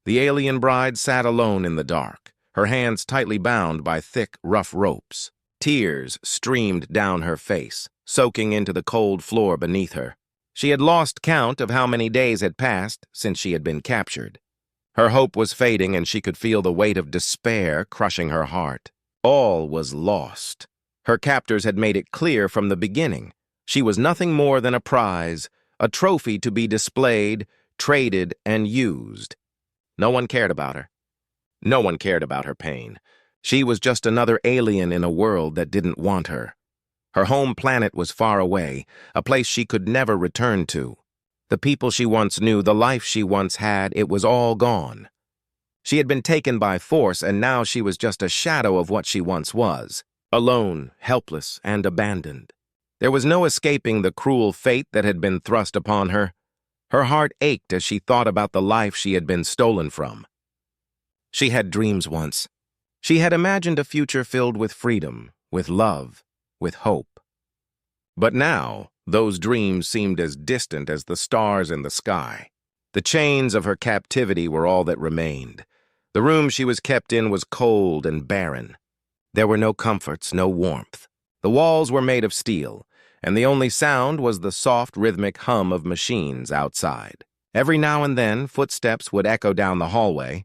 The alien bride sat alone in the dark, her hands tightly bound by thick, rough ropes. Tears streamed down her face, soaking into the cold floor beneath her. She had lost count of how many days had passed since she had been captured. Her hope was fading, and she could feel the weight of despair crushing her heart. All was lost. Her captors had made it clear from the beginning. She was nothing more than a prize, a trophy to be displayed, traded, and used. No one cared about her. No one cared about her pain. She was just another alien in a world that didn't want her. Her home planet was far away, a place she could never return to. The people she once knew, the life she once had, it was all gone. She had been taken by force, and now she was just a shadow of what she once was, alone, helpless, and abandoned. There was no escaping the cruel fate that had been thrust upon her. Her heart ached as she thought about the life she had been stolen from. She had dreams once. She had imagined a future filled with freedom, with love, with hope. But now, those dreams seemed as distant as the stars in the sky. The chains of her captivity were all that remained. The room she was kept in was cold and barren. There were no comforts, no warmth. The walls were made of steel, and the only sound was the soft, rhythmic hum of machines outside. Every now and then, footsteps would echo down the hallway,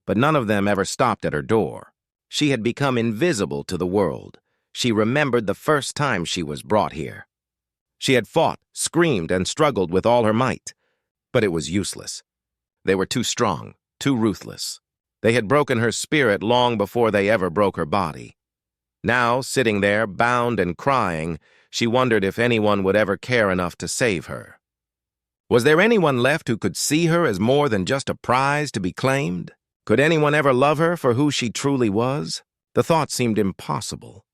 but none of them ever stopped at her door. She had become invisible to the world. She remembered the first time she was brought here. She had fought, screamed, and struggled with all her might, but it was useless. They were too strong, too ruthless. They had broken her spirit long before they ever broke her body. Now, sitting there, bound and crying, she wondered if anyone would ever care enough to save her. Was there anyone left who could see her as more than just a prize to be claimed? Could anyone ever love her for who she truly was? The thought seemed impossible.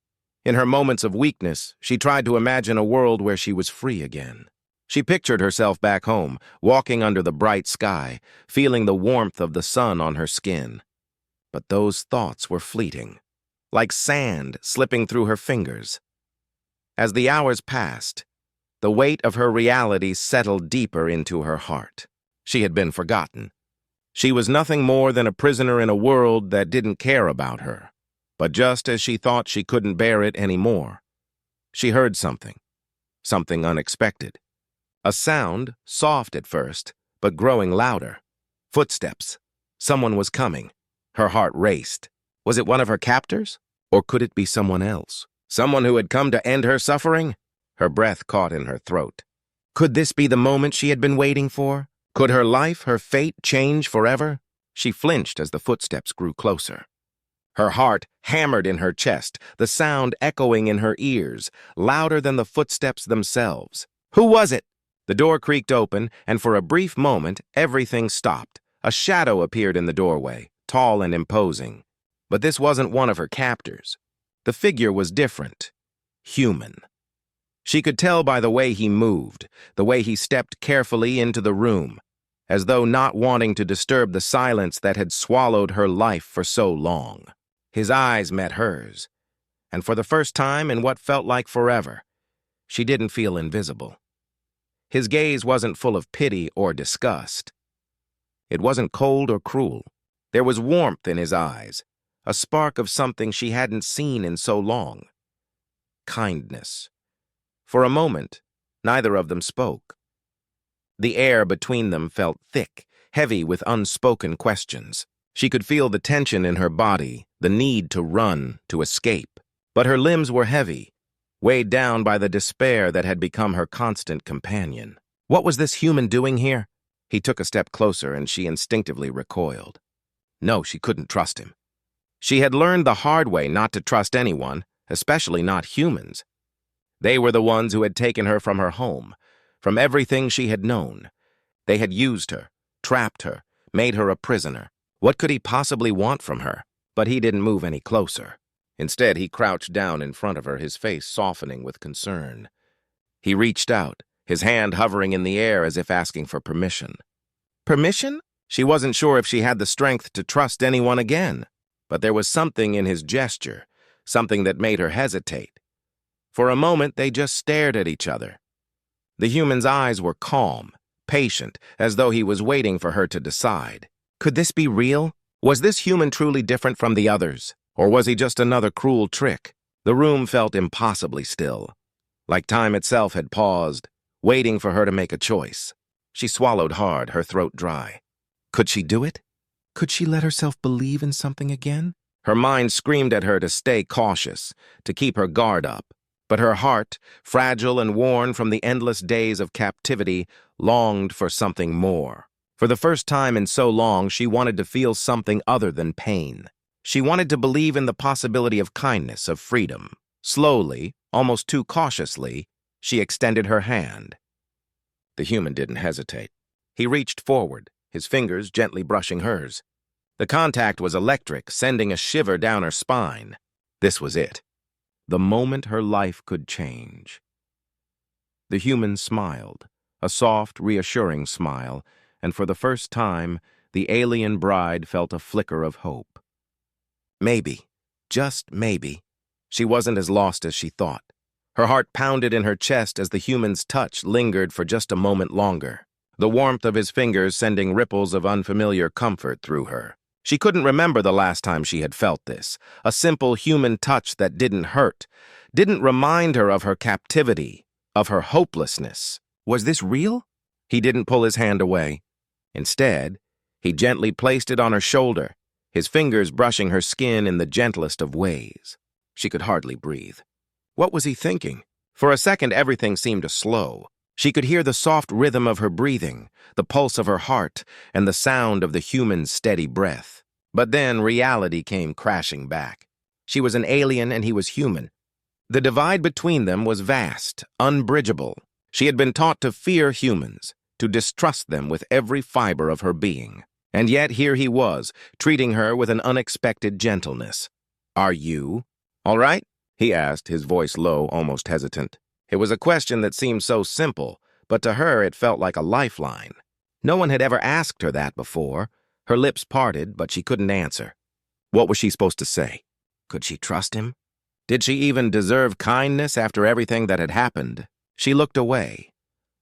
In her moments of weakness, she tried to imagine a world where she was free again. She pictured herself back home, walking under the bright sky, feeling the warmth of the sun on her skin. But those thoughts were fleeting, like sand slipping through her fingers. As the hours passed, the weight of her reality settled deeper into her heart. She had been forgotten. She was nothing more than a prisoner in a world that didn't care about her. But just as she thought she couldn't bear it anymore, she heard something unexpected. A sound, soft at first, but growing louder. Footsteps. Someone was coming. Her heart raced. Was it one of her captors? Or could it be someone else? Someone who had come to end her suffering? Her breath caught in her throat. Could this be the moment she had been waiting for? Could her life, her fate, change forever? She flinched as the footsteps grew closer. Her heart hammered in her chest, the sound echoing in her ears, louder than the footsteps themselves. Who was it? The door creaked open, and for a brief moment, everything stopped. A shadow appeared in the doorway, tall and imposing. But this wasn't one of her captors. The figure was different. Human. She could tell by the way he moved, the way he stepped carefully into the room, as though not wanting to disturb the silence that had swallowed her life for so long. His eyes met hers, and for the first time in what felt like forever, she didn't feel invisible. His gaze wasn't full of pity or disgust. It wasn't cold or cruel. There was warmth in his eyes, a spark of something she hadn't seen in so long. Kindness. For a moment, neither of them spoke. The air between them felt thick, heavy with unspoken questions. She could feel the tension in her body, the need to run, to escape. But her limbs were heavy, weighed down by the despair that had become her constant companion. What was this human doing here? He took a step closer, and she instinctively recoiled. No, she couldn't trust him. She had learned the hard way not to trust anyone, especially not humans. They were the ones who had taken her from her home, from everything she had known. They had used her, trapped her, made her a prisoner. What could he possibly want from her? But he didn't move any closer. Instead, he crouched down in front of her, his face softening with concern. He reached out, his hand hovering in the air as if asking for permission. Permission? She wasn't sure if she had the strength to trust anyone again. But there was something in his gesture, something that made her hesitate. For a moment, they just stared at each other. The human's eyes were calm, patient, as though he was waiting for her to decide. Could this be real? Was this human truly different from the others? Or was he just another cruel trick? The room felt impossibly still, like time itself had paused, waiting for her to make a choice. She swallowed hard, her throat dry. Could she do it? Could she let herself believe in something again? Her mind screamed at her to stay cautious, to keep her guard up. But her heart, fragile and worn from the endless days of captivity, longed for something more. For the first time in so long, she wanted to feel something other than pain. She wanted to believe in the possibility of kindness, of freedom. Slowly, almost too cautiously, she extended her hand. The human didn't hesitate. He reached forward, his fingers gently brushing hers. The contact was electric, sending a shiver down her spine. This was it. The moment her life could change. The human smiled, a soft, reassuring smile, and for the first time, the alien bride felt a flicker of hope. Maybe, just maybe, she wasn't as lost as she thought. Her heart pounded in her chest as the human's touch lingered for just a moment longer, the warmth of his fingers sending ripples of unfamiliar comfort through her. She couldn't remember the last time she had felt this, a simple human touch that didn't hurt, didn't remind her of her captivity, of her hopelessness. Was this real? He didn't pull his hand away. Instead, he gently placed it on her shoulder, his fingers brushing her skin in the gentlest of ways. She could hardly breathe. What was he thinking? For a second, everything seemed to slow. She could hear the soft rhythm of her breathing, the pulse of her heart, and the sound of the human's steady breath. But then reality came crashing back. She was an alien and he was human. The divide between them was vast, unbridgeable. She had been taught to fear humans, to distrust them with every fiber of her being. And yet here he was, treating her with an unexpected gentleness. "Are you all right?" he asked, his voice low, almost hesitant. It was a question that seemed so simple, but to her it felt like a lifeline. No one had ever asked her that before. Her lips parted, but she couldn't answer. What was she supposed to say? Could she trust him? Did she even deserve kindness after everything that had happened? She looked away,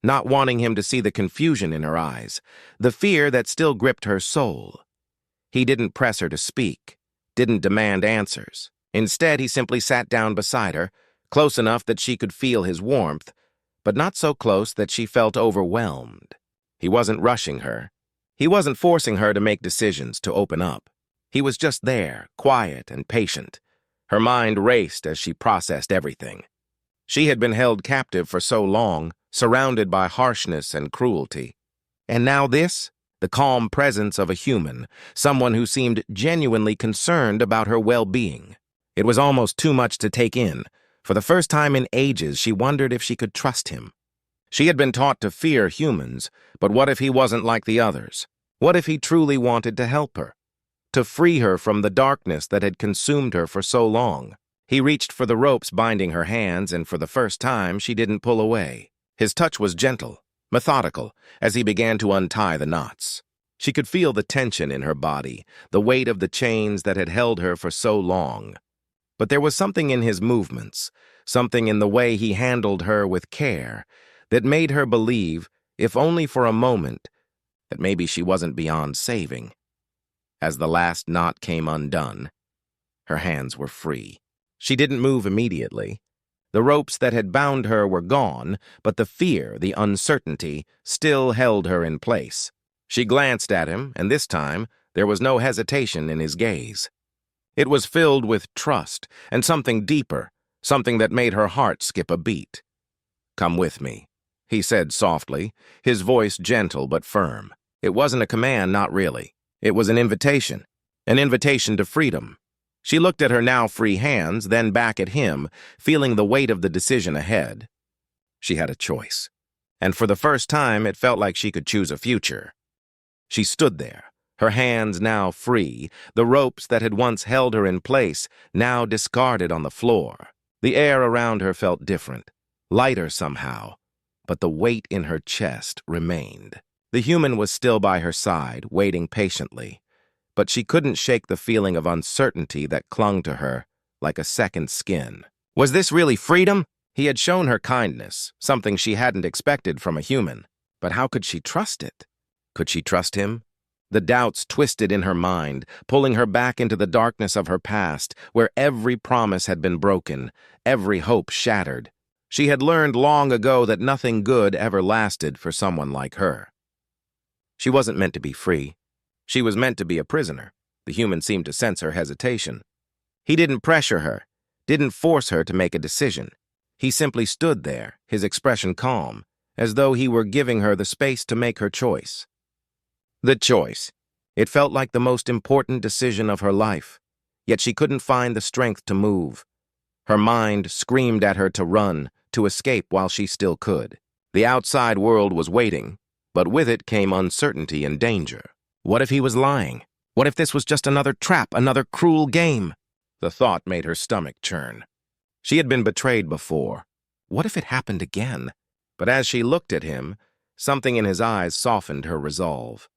not wanting him to see the confusion in her eyes, the fear that still gripped her soul. He didn't press her to speak, didn't demand answers. Instead, he simply sat down beside her, close enough that she could feel his warmth, but not so close that she felt overwhelmed. He wasn't rushing her. He wasn't forcing her to make decisions, to open up. He was just there, quiet and patient. Her mind raced as she processed everything. She had been held captive for so long, surrounded by harshness and cruelty. And now this, the calm presence of a human, someone who seemed genuinely concerned about her well-being. It was almost too much to take in. For the first time in ages, she wondered if she could trust him. She had been taught to fear humans, but what if he wasn't like the others? What if he truly wanted to help her? To free her from the darkness that had consumed her for so long? He reached for the ropes binding her hands, and for the first time, she didn't pull away. His touch was gentle, methodical, as he began to untie the knots. She could feel the tension in her body, the weight of the chains that had held her for so long. But there was something in his movements, something in the way he handled her with care, that made her believe, if only for a moment, that maybe she wasn't beyond saving. As the last knot came undone, her hands were free. She didn't move immediately. The ropes that had bound her were gone, but the fear, the uncertainty, still held her in place. She glanced at him, and this time there was no hesitation in his gaze. It was filled with trust and something deeper, something that made her heart skip a beat. "Come with me," he said softly, his voice gentle but firm. It wasn't a command, not really. It was an invitation to freedom. She looked at her now free hands, then back at him, feeling the weight of the decision ahead. She had a choice, and for the first time it felt like she could choose a future. She stood there, her hands now free, the ropes that had once held her in place now discarded on the floor. The air around her felt different, lighter somehow, but the weight in her chest remained. The human was still by her side, waiting patiently, but she couldn't shake the feeling of uncertainty that clung to her like a second skin. Was this really freedom? He had shown her kindness, something she hadn't expected from a human. But how could she trust it? Could she trust him? The doubts twisted in her mind, pulling her back into the darkness of her past, where every promise had been broken, every hope shattered. She had learned long ago that nothing good ever lasted for someone like her. She wasn't meant to be free. She was meant to be a prisoner. The human seemed to sense her hesitation. He didn't pressure her, didn't force her to make a decision. He simply stood there, his expression calm, as though he were giving her the space to make her choice. The choice. It felt like the most important decision of her life, yet she couldn't find the strength to move. Her mind screamed at her to run, to escape while she still could. The outside world was waiting, but with it came uncertainty and danger. What if he was lying? What if this was just another trap, another cruel game? The thought made her stomach churn. She had been betrayed before. What if it happened again? But as she looked at him, something in his eyes softened her resolve.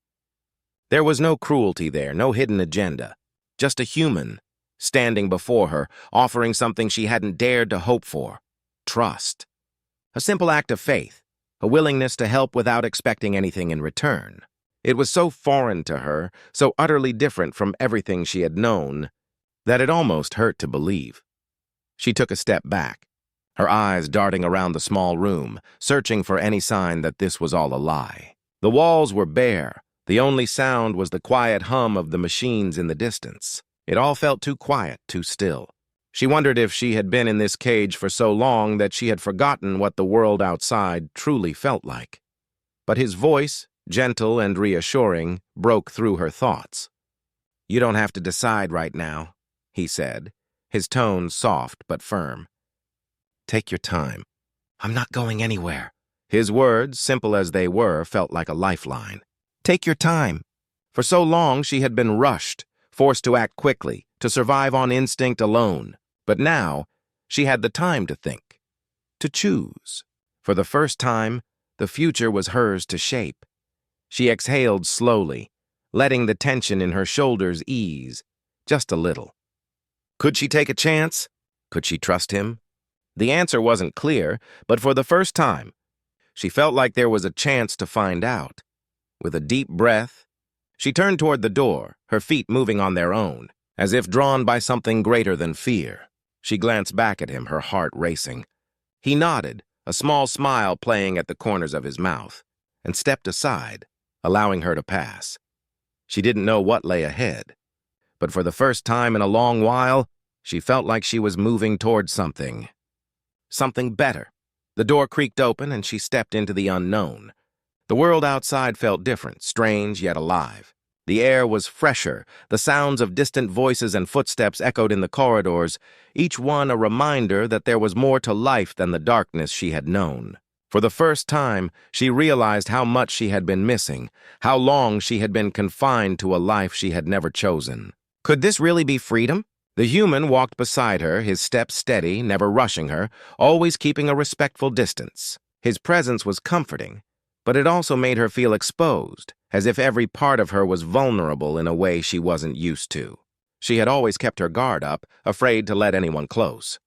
There was no cruelty there, no hidden agenda. Just a human, standing before her, offering something she hadn't dared to hope for. Trust. A simple act of faith, a willingness to help without expecting anything in return. It was so foreign to her, so utterly different from everything she had known, that it almost hurt to believe. She took a step back, her eyes darting around the small room, searching for any sign that this was all a lie. The walls were bare. The only sound was the quiet hum of the machines in the distance. It all felt too quiet, too still. She wondered if she had been in this cage for so long that she had forgotten what the world outside truly felt like. But his voice, gentle and reassuring, broke through her thoughts. "You don't have to decide right now," he said, his tone soft but firm. "Take your time. I'm not going anywhere." His words, simple as they were, felt like a lifeline. Take your time. For so long she had been rushed, forced to act quickly, to survive on instinct alone. But now she had the time to think, to choose. For the first time, the future was hers to shape. She exhaled slowly, letting the tension in her shoulders ease, just a little. Could she take a chance? Could she trust him? The answer wasn't clear, but for the first time, she felt like there was a chance to find out. With a deep breath, she turned toward the door, her feet moving on their own, as if drawn by something greater than fear. She glanced back at him, her heart racing. He nodded, a small smile playing at the corners of his mouth, and stepped aside, allowing her to pass. She didn't know what lay ahead, but for the first time in a long while, she felt like she was moving toward something. Something better. The door creaked open and she stepped into the unknown. The world outside felt different, strange yet alive. The air was fresher, the sounds of distant voices and footsteps echoed in the corridors, each one a reminder that there was more to life than the darkness she had known. For the first time, she realized how much she had been missing, how long she had been confined to a life she had never chosen. Could this really be freedom? The human walked beside her, his steps steady, never rushing her, always keeping a respectful distance. His presence was comforting, but it also made her feel exposed, as if every part of her was vulnerable in a way she wasn't used to. She had always kept her guard up, afraid to let anyone close.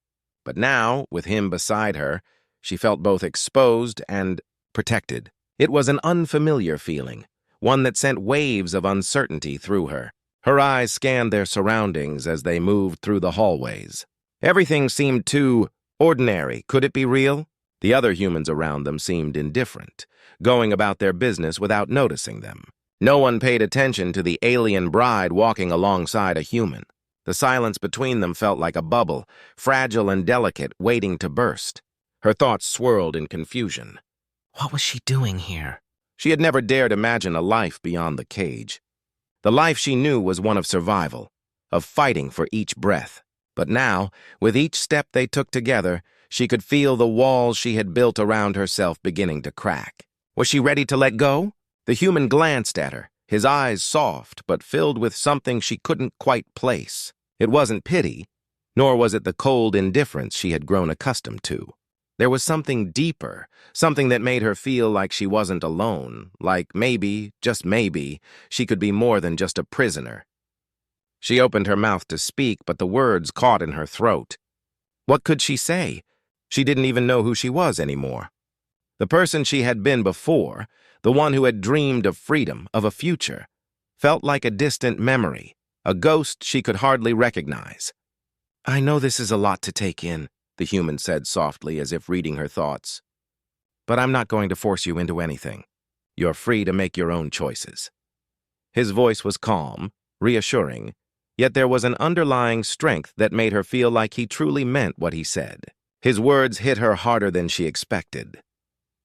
But now, with him beside her, she felt both exposed and protected. It was an unfamiliar feeling, one that sent waves of uncertainty through her. Her eyes scanned their surroundings as they moved through the hallways. Everything seemed too ordinary. Could it be real? The other humans around them seemed indifferent, going about their business without noticing them. No one paid attention to the alien bride walking alongside a human. The silence between them felt like a bubble, fragile and delicate, waiting to burst. Her thoughts swirled in confusion. What was she doing here? She had never dared imagine a life beyond the cage. The life she knew was one of survival, of fighting for each breath. But now, with each step they took together, she could feel the walls she had built around herself beginning to crack. Was she ready to let go? The human glanced at her, his eyes soft but filled with something she couldn't quite place. It wasn't pity, nor was it the cold indifference she had grown accustomed to. There was something deeper, something that made her feel like she wasn't alone, like maybe, just maybe, she could be more than just a prisoner. She opened her mouth to speak, but the words caught in her throat. What could she say? She didn't even know who she was anymore. The person she had been before, the one who had dreamed of freedom, of a future, felt like a distant memory, a ghost she could hardly recognize. "I know this is a lot to take in," the human said softly, as if reading her thoughts. "But I'm not going to force you into anything. You're free to make your own choices." His voice was calm, reassuring, yet there was an underlying strength that made her feel like he truly meant what he said. His words hit her harder than she expected.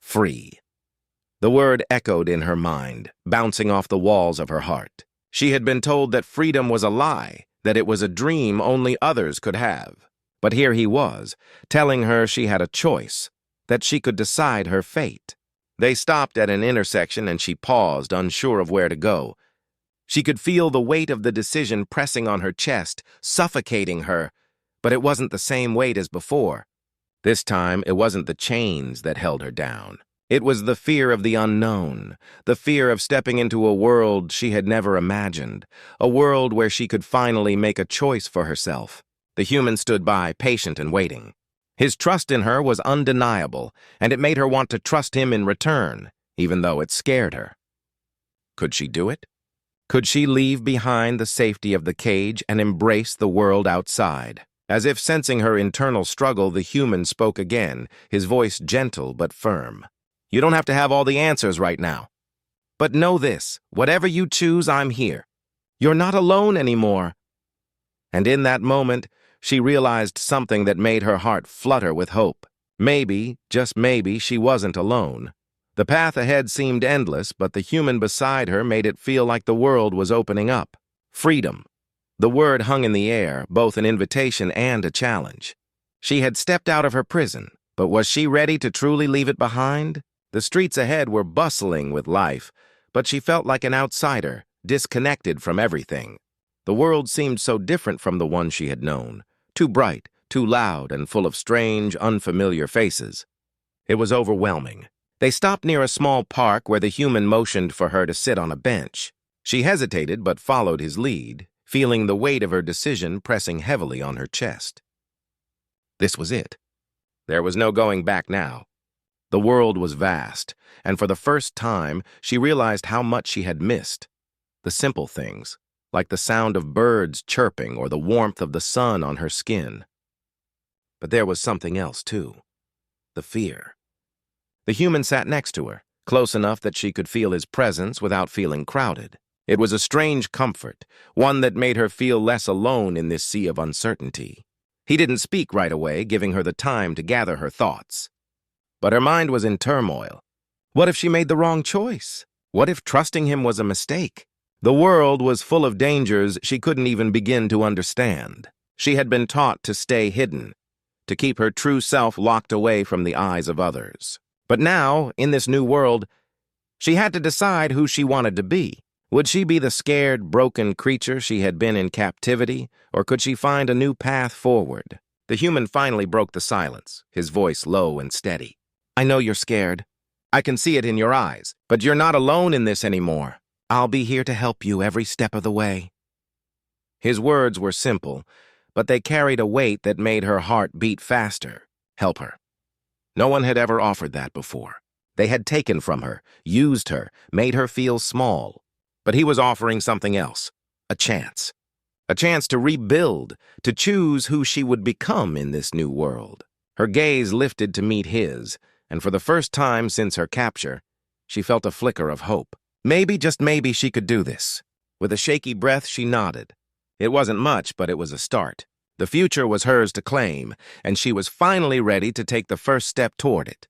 Free. The word echoed in her mind, bouncing off the walls of her heart. She had been told that freedom was a lie, that it was a dream only others could have. But here he was, telling her she had a choice, that she could decide her fate. They stopped at an intersection and she paused, unsure of where to go. She could feel the weight of the decision pressing on her chest, suffocating her, but it wasn't the same weight as before. This time, it wasn't the chains that held her down. It was the fear of the unknown, the fear of stepping into a world she had never imagined, a world where she could finally make a choice for herself. The human stood by, patient and waiting. His trust in her was undeniable, and it made her want to trust him in return, even though it scared her. Could she do it? Could she leave behind the safety of the cage and embrace the world outside? As if sensing her internal struggle, the human spoke again, his voice gentle but firm. "You don't have to have all the answers right now. But know this, whatever you choose, I'm here. You're not alone anymore." And in that moment, she realized something that made her heart flutter with hope. Maybe, just maybe, she wasn't alone. The path ahead seemed endless, but the human beside her made it feel like the world was opening up. Freedom. The word hung in the air, both an invitation and a challenge. She had stepped out of her prison, but was she ready to truly leave it behind? The streets ahead were bustling with life, but she felt like an outsider, disconnected from everything. The world seemed so different from the one she had known, too bright, too loud, and full of strange, unfamiliar faces. It was overwhelming. They stopped near a small park where the human motioned for her to sit on a bench. She hesitated but followed his lead, feeling the weight of her decision pressing heavily on her chest. This was it. There was no going back now. The world was vast, and for the first time, she realized how much she had missed. The simple things, like the sound of birds chirping or the warmth of the sun on her skin. But there was something else, too. The fear. The human sat next to her, close enough that she could feel his presence without feeling crowded. It was a strange comfort, one that made her feel less alone in this sea of uncertainty. He didn't speak right away, giving her the time to gather her thoughts. But her mind was in turmoil. What if she made the wrong choice? What if trusting him was a mistake? The world was full of dangers she couldn't even begin to understand. She had been taught to stay hidden, to keep her true self locked away from the eyes of others. But now, in this new world, she had to decide who she wanted to be. Would she be the scared, broken creature she had been in captivity, or could she find a new path forward? The human finally broke the silence, his voice low and steady. "I know you're scared. I can see it in your eyes, but you're not alone in this anymore. I'll be here to help you every step of the way." His words were simple, but they carried a weight that made her heart beat faster. Help her. No one had ever offered that before. They had taken from her, used her, made her feel small. But he was offering something else, a chance. A chance to rebuild, to choose who she would become in this new world. Her gaze lifted to meet his, and for the first time since her capture, she felt a flicker of hope. Maybe, just maybe, she could do this. With a shaky breath, she nodded. It wasn't much, but it was a start. The future was hers to claim, and she was finally ready to take the first step toward it.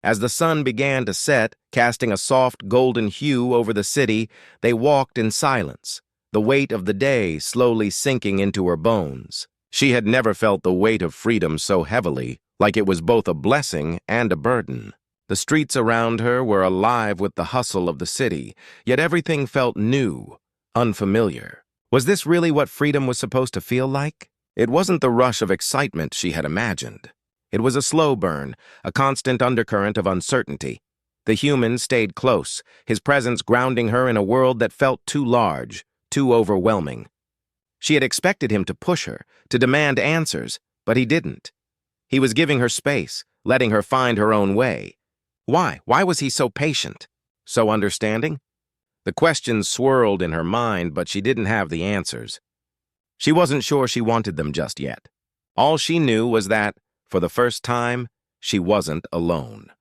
As the sun began to set, casting a soft golden hue over the city, they walked in silence, the weight of the day slowly sinking into her bones. She had never felt the weight of freedom so heavily, like it was both a blessing and a burden. The streets around her were alive with the hustle of the city, yet everything felt new, unfamiliar. Was this really what freedom was supposed to feel like? It wasn't the rush of excitement she had imagined. It was a slow burn, a constant undercurrent of uncertainty. The human stayed close, his presence grounding her in a world that felt too large, too overwhelming. She had expected him to push her, to demand answers, but he didn't. He was giving her space, letting her find her own way. Why? Why was he so patient? So understanding? The questions swirled in her mind, but she didn't have the answers. She wasn't sure she wanted them just yet. All she knew was that, for the first time, she wasn't alone.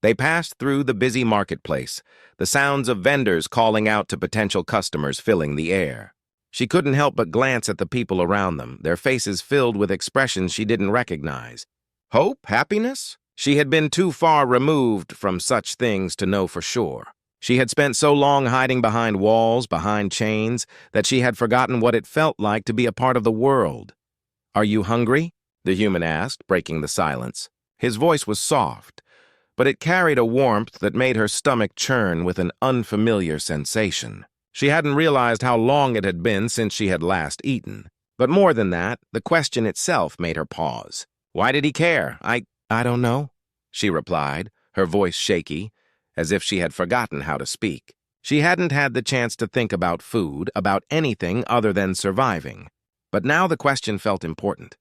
They passed through the busy marketplace, the sounds of vendors calling out to potential customers filling the air. She couldn't help but glance at the people around them, their faces filled with expressions she didn't recognize. Hope? Happiness? She had been too far removed from such things to know for sure. She had spent so long hiding behind walls, behind chains, that she had forgotten what it felt like to be a part of the world. "Are you hungry?" the human asked, breaking the silence. His voice was soft, but it carried a warmth that made her stomach churn with an unfamiliar sensation. She hadn't realized how long it had been since she had last eaten. But more than that, the question itself made her pause. Why did he care? I don't know, she replied, her voice shaky, as if she had forgotten how to speak. She hadn't had the chance to think about food, about anything other than surviving. But now the question felt important.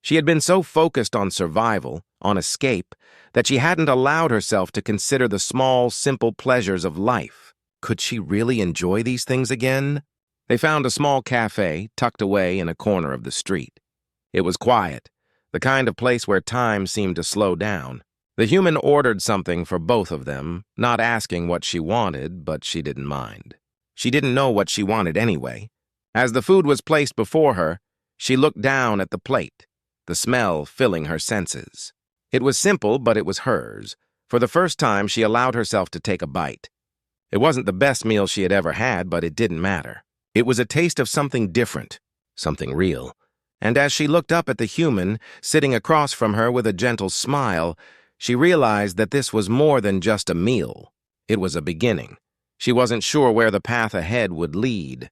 She had been so focused on survival, on escape, that she hadn't allowed herself to consider the small, simple pleasures of life. Could she really enjoy these things again? They found a small cafe tucked away in a corner of the street. It was quiet, the kind of place where time seemed to slow down. The human ordered something for both of them, not asking what she wanted, but she didn't mind. She didn't know what she wanted anyway. As the food was placed before her, she looked down at the plate, the smell filling her senses. It was simple, but it was hers. For the first time, she allowed herself to take a bite. It wasn't the best meal she had ever had, but it didn't matter. It was a taste of something different, something real. And as she looked up at the human, sitting across from her with a gentle smile, she realized that this was more than just a meal. It was a beginning. She wasn't sure where the path ahead would lead.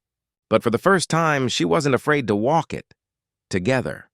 But for the first time, she wasn't afraid to walk it. Together.